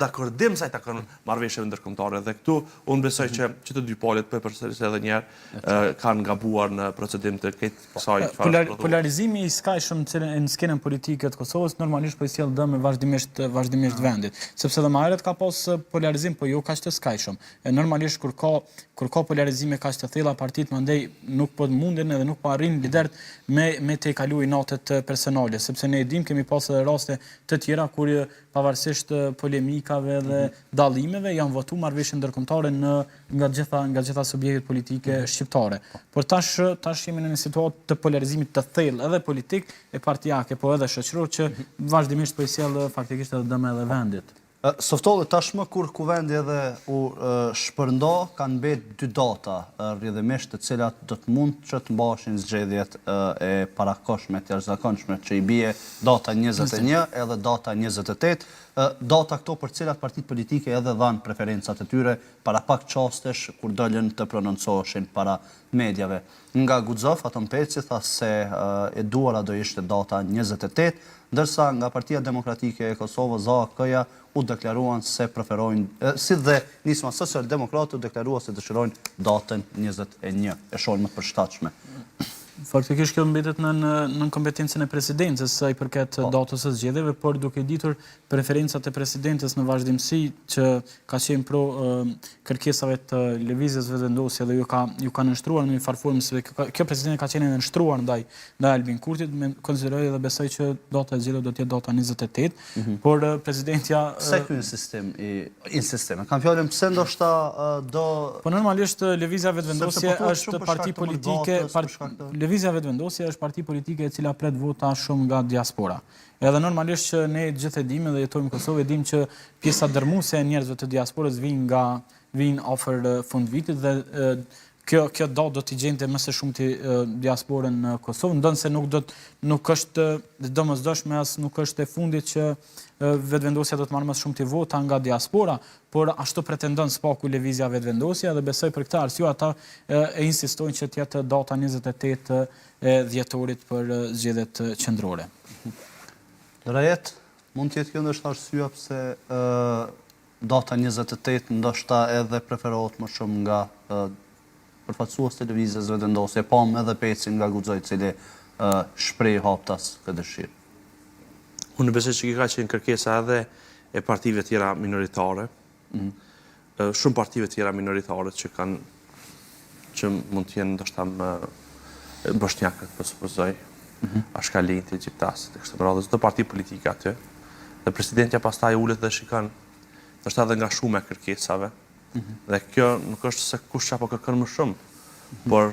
Dakordim sa i takon marrëveshjeve ndërkombëtare dhe këtu unë besoj që të dy palët përsërisë edhe një herë kanë gabuar në procedim të kësaj çfarë. Polarizimi i skajshëm në skenën politike të Kosovës normalisht po i sjell dëm vazhdimisht vendit, sepse edhe më herët ka pas polarizim, po jo kaq të skajshëm. Normalisht kur ka polarizime kaq të thella, partitë mandej nuk po munden edhe nuk po arrin lidert me të kaluaj natet personale, sepse ne e dim kemi pas edhe raste të tjera kur pavarësisht polemikave dhe dallimeve janë votu marrëveshje ndërkombëtare nga gjitha subjektet politike shqiptare. Por tash jemi në një situatë të polarizimit të thellë edhe politik e partijake, po edhe shoqëror që vazhdimisht po i sjell faktikisht edhe dëm edhe vendit. Softolli tashmë kur kuvendi edhe u shpërnda, kanë mbetë 2 data rrjedhimisht të cilat do të mund që të mbashin zgjedhjet e parakoshme të jashtëzakonshme që i bie data 21 edhe data 28, data këto për cilat partitë politike edhe dhanë preferencat e tyre para pak qastesh kur dolën të prononcoheshin para medjave. Nga Guxov, Aton Peci tha se e duara do ishte data 28, ndërsa nga Partia Demokratike e Kosovës ZAK-ja u deklaruan se preferojnë, si dhe nisma social-demokratë u deklaruan se dëshirojnë datën 21, e shohin më të përshtatshme. Faktikisht kjo mbetet në kompetencën e presidencës sa i përket datës së zgjedhjeve, por duke ditur preferencat e presidentës në vazhdimsi që ka qenë pro kërkesave të lëvizjes vetëvendosje dhe ju ka nënshtruar në një farë formë se kjo presidente ka qenë nënshtruar ndaj Albin Kurtit, konsideroj dhe besoj që data e zgjedhjeve do të jetë data 28, por presidentja pse ky insistim? Kam fjalën pse ndoshta do po normalisht lëvizja vetëvendosje është parti politike. Lëvizja vetëvendosje është parti politike e cila pret vota shumë nga diaspora. Edhe normalisht që ne gjithë e dimë dhe jetojmë në Kosovë, e dimë që pjesa dërmuese e njerëzve të diasporës vijnë afër fund vitit dhe kjo datë do t'i gjente më së shumti diasporën në Kosovë, ndonse nuk është domosdoshme as nuk është e fundit që vetëvendosja do të marrë më së shumti vota nga diaspora, por ashtu pretendon spaku lëvizja vetëvendosja dhe besoj për këtë arsye ata e insistojnë që të jetë data 28 e dhjetorit për zgjedhjet qendrore. Rajet, mund të jetë kjo ndoshta arsyeja pse data 28 ndoshta edhe preferohet më shumë nga përfaqësues të lëvizjes vetëvendosje, pa edhe Pecin nga Guxoj i cili shpreh haptas këtë dëshirë. Unë besoj që ka qenë kërkesa edhe e partive tjera minoritare, shumë partive tjera minoritare që mund të jenë ndoshta më bosnjakët, po supozoj, ashkalinët, egjiptasët, e kështu me radhë, çdo parti politike aty. Dhe presidentja pastaj ulet dhe shikon ndoshta edhe nga shumë e kërkesave. Dhe kjo nuk është se kush apo kërkon më shumë, por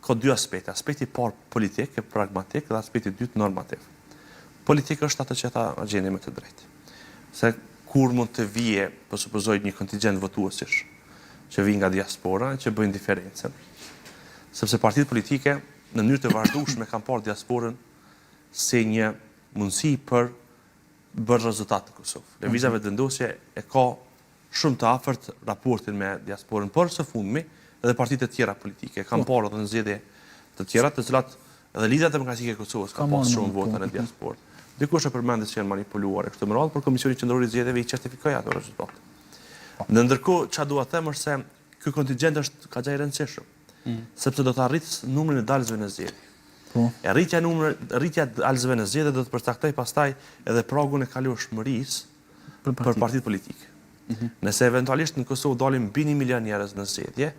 ka 2 aspekte. Aspekti i parë politik, pragmatik, dhe aspekti i dytë normativ. Politik është atë që ta gjeni me të drejtë. Se kur mund të vije, po supozoj, një kontingent votuesish që vijnë nga diaspora që bëjnë diferencën. Sepse partitë politike në mënyrë të vazhdueshme kanë parë diasporën si një mundësi për bërë rezultat në Kosovë. Lëvizja vetëvendosje e ka shumë të afërt raportin me diasporën, por së fundmi edhe partitë e tjera politike kanë parë edhe në zgjedhje të tjera, të cilat edhe Lidhja Demokratike e Kosovës ka pas shumë vota në diasporë. Dikush e përmendis që janë manipuluar e kështu me radhë, por Komisioni Qendror i Zgjedhjeve i certifikoi ato rezultate. Në ndërkohë, çfarë dua të them është se ky kontingjent është kaq i rëndësishëm, sepse do të arrijë numrin e dalësve në zgjedhje. Arritja e dalësve në zgjedhje do të përcaktoj pastaj edhe pragun e kalueshmërisë për partitë politike. Nëse eventualisht në Kosovë dalim mbi 1 milion njerëz në zgjedhje,